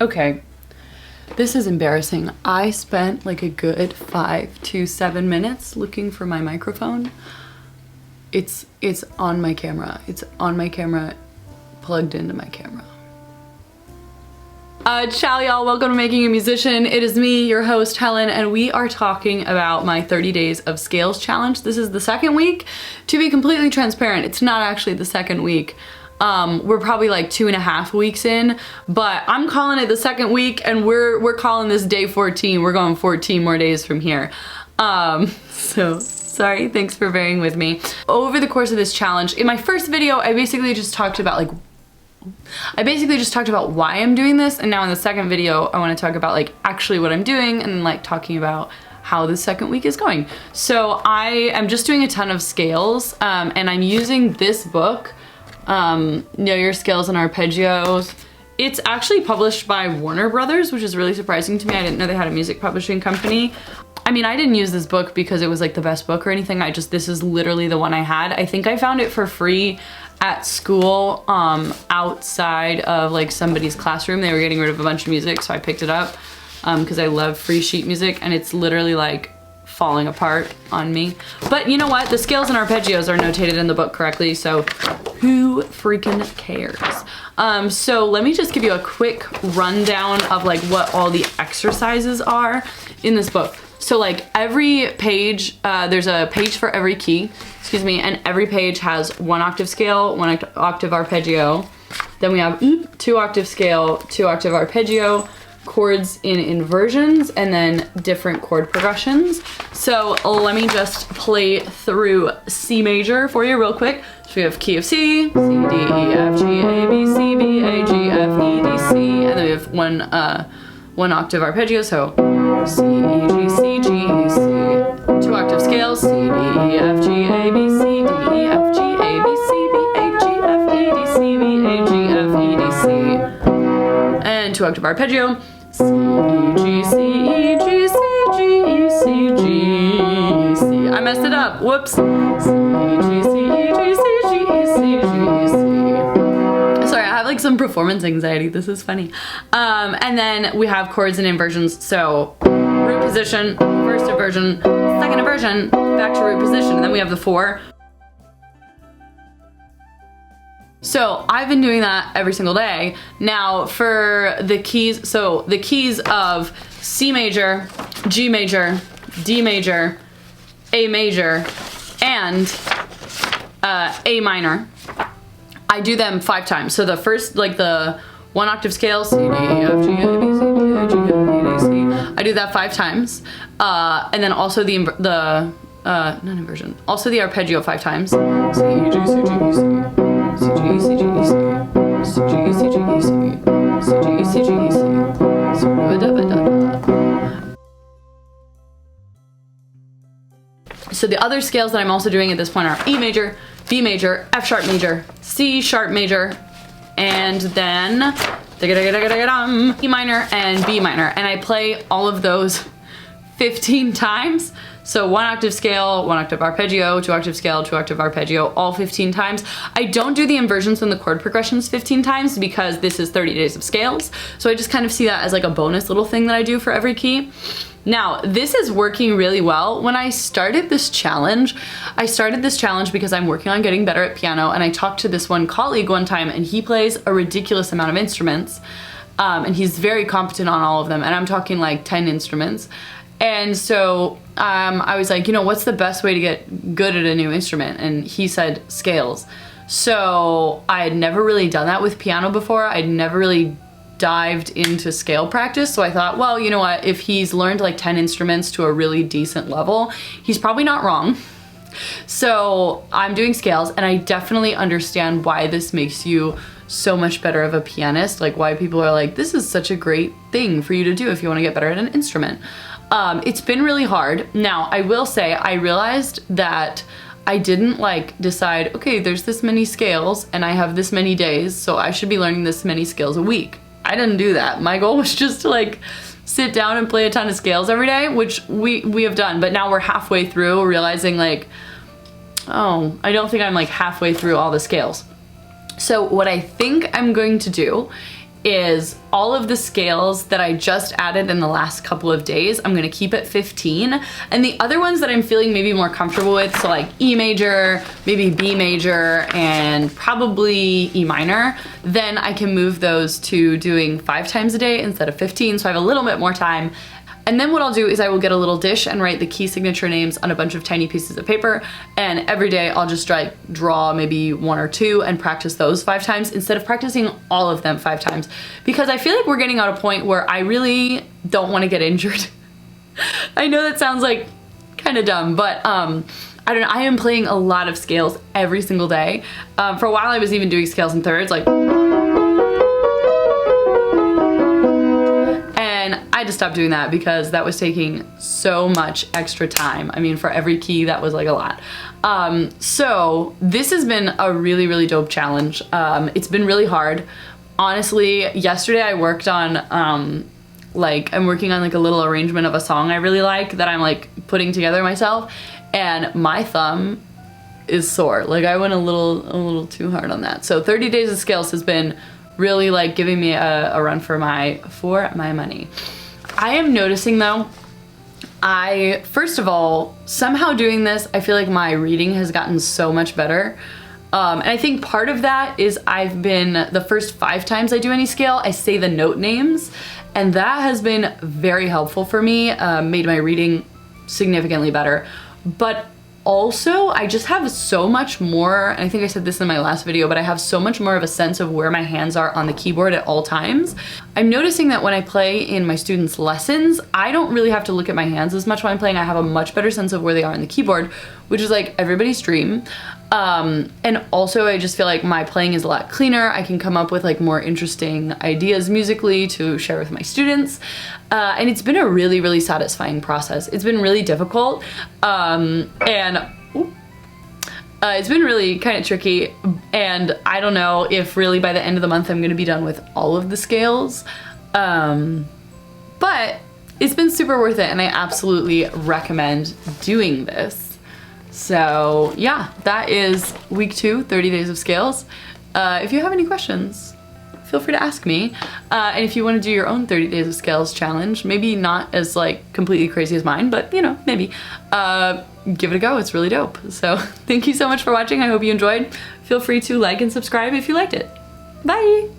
Okay, this is embarrassing. I spent like a good 5 to 7 minutes looking for my microphone. It's on my camera. It's on my camera, plugged into my camera. Ciao y'all, welcome to Making a Musician. It is me, your host Helen, and we are talking about my 30 days of scales challenge. This is the second week. To be completely transparent, it's not actually the second week. We're probably like 2.5 weeks in, but I'm calling it the second week, and we're calling this day 14. We're going 14 more days from here. So sorry, thanks for bearing with me. Over the course of this challenge, in my first video, I basically just talked about why I'm doing this, and now in the second video, I want to talk about like actually what I'm doing and like talking about how the second week is going. So I am just doing a ton of scales, and I'm using this book, Know Your Scales and Arpeggios. It's actually published by Warner Brothers, which is really surprising to me. I didn't know they had a music publishing company. I mean, I didn't use this book because it was like the best book or anything. This is literally the one I had. I think I found it for free at school, outside of like somebody's classroom. They were getting rid of a bunch of music, so I picked it up because I love free sheet music, and it's literally like falling apart on me. But you know what? The scales and arpeggios are notated in the book correctly, so who freaking cares? So let me just give you a quick rundown of like what all the exercises are in this book. So like every page, there's a page for every key, excuse me, and every page has 1 octave scale, 1 octave arpeggio. Then we have 2 octave scale, 2 octave arpeggio, chords in inversions, and then different chord progressions. So let me just play through C major for you real quick. So we have key of C, C, D, E, F, G, A, B, C, B, A, G, F, E, D, C, and then we have 1 octave arpeggio, so C, E, G, C, G, E, C. 2 octave scales, C, D, E, F, G, A, B, C, D, E, F, G, A, B, C, B, A, G, F, E, D, C, B, A, G, F, E, D, C. And 2 octave arpeggio, C, E, G, C, E, G, C, G, E, C, G, E, C. I messed it up, whoops. C, E, G, C, E, G, C, G, E, C, G, E, C. Sorry, I have like some performance anxiety, this is funny. And then we have chords and inversions, so root position, first inversion, second inversion, back to root position, and then we have the 4. So I've been doing that every single day. Now for the keys, so the keys of C major, G major, D major, A major, and A minor, I do them 5 times. So the first, like the 1 octave scale, C, D, E, F, G, A, B, C, D, A, G, F, E, D, C. I do that 5 times. And then also not inversion, also the arpeggio 5 times. C, E, G, C, G, E, C. C, G, E, C, G, E, C. C, G, E, C, G, E, C. C, G, E, C, G, E, C. So the other scales that I'm also doing at this point are E major, B major, F sharp major, C sharp major, and then E minor and B minor. And I play all of those 15 times. So 1 octave scale, 1 octave arpeggio, 2 octave scale, 2 octave arpeggio, all 15 times. I don't do the inversions and the chord progressions 15 times because this is 30 days of scales. So I just kind of see that as like a bonus little thing that I do for every key. Now, this is working really well. When I started this challenge because I'm working on getting better at piano, and I talked to this one colleague one time, and he plays a ridiculous amount of instruments, and he's very competent on all of them, and I'm talking like 10 instruments. And so I was like, you know, what's the best way to get good at a new instrument? And he said scales. So I had never really done that with piano before. I'd never really dived into scale practice. So I thought, well, you know what, if he's learned like 10 instruments to a really decent level, he's probably not wrong. So I'm doing scales, and I definitely understand why this makes you so much better of a pianist, like why people are like, this is such a great thing for you to do if you want to get better at an instrument. It's been really hard. Now, I will say, I realized that I didn't like decide, okay, there's this many scales and I have this many days, so I should be learning this many scales a week. I didn't do that. My goal was just to like sit down and play a ton of scales every day, which we have done, but now we're halfway through realizing like, oh, I don't think I'm like halfway through all the scales. So what I think I'm going to do is all of the scales that I just added in the last couple of days, I'm gonna keep at 15. And the other ones that I'm feeling maybe more comfortable with, so like E major, maybe B major, and probably E minor, then I can move those to doing 5 times a day instead of 15, so I have a little bit more time. And then what I'll do is I will get a little dish and write the key signature names on a bunch of tiny pieces of paper, and every day I'll just draw maybe 1 or 2 and practice those 5 times instead of practicing all of them 5 times, because I feel like we're getting at a point where I really don't want to get injured. I know that sounds like kind of dumb, but I don't know, I am playing a lot of scales every single day. For a while I was even doing scales in thirds, like, I had to stop doing that because that was taking so much extra time. I mean, for every key, that was like a lot. So this has been a really, really dope challenge. It's been really hard. Honestly, yesterday I worked on, I'm working on like a little arrangement of a song I really like that I'm like putting together myself, and my thumb is sore. Like I went a little too hard on that. So 30 days of scales has been really like giving me a run for my money. I am noticing though, first of all, somehow doing this, I feel like my reading has gotten so much better. And I think part of that is the first 5 times I do any scale, I say the note names, and that has been very helpful for me, made my reading significantly better. But also, I just have so much more, and I think I said this in my last video, but I have so much more of a sense of where my hands are on the keyboard at all times. I'm noticing that when I play in my students' lessons, I don't really have to look at my hands as much when I'm playing. I have a much better sense of where they are on the keyboard, which is like everybody's dream. And also I just feel like my playing is a lot cleaner. I can come up with like more interesting ideas musically to share with my students. And it's been a really, really satisfying process. It's been really difficult. It's been really kind of tricky, and I don't know if really by the end of the month I'm gonna be done with all of the scales. But it's been super worth it, and I absolutely recommend doing this. So yeah, that is week 2, 30 days of scales. If you have any questions, feel free to ask me. And if you want to do your own 30 days of scales challenge, maybe not as like completely crazy as mine, but you know, maybe, give it a go. It's really dope. So thank you so much for watching. I hope you enjoyed. Feel free to like and subscribe if you liked it. Bye.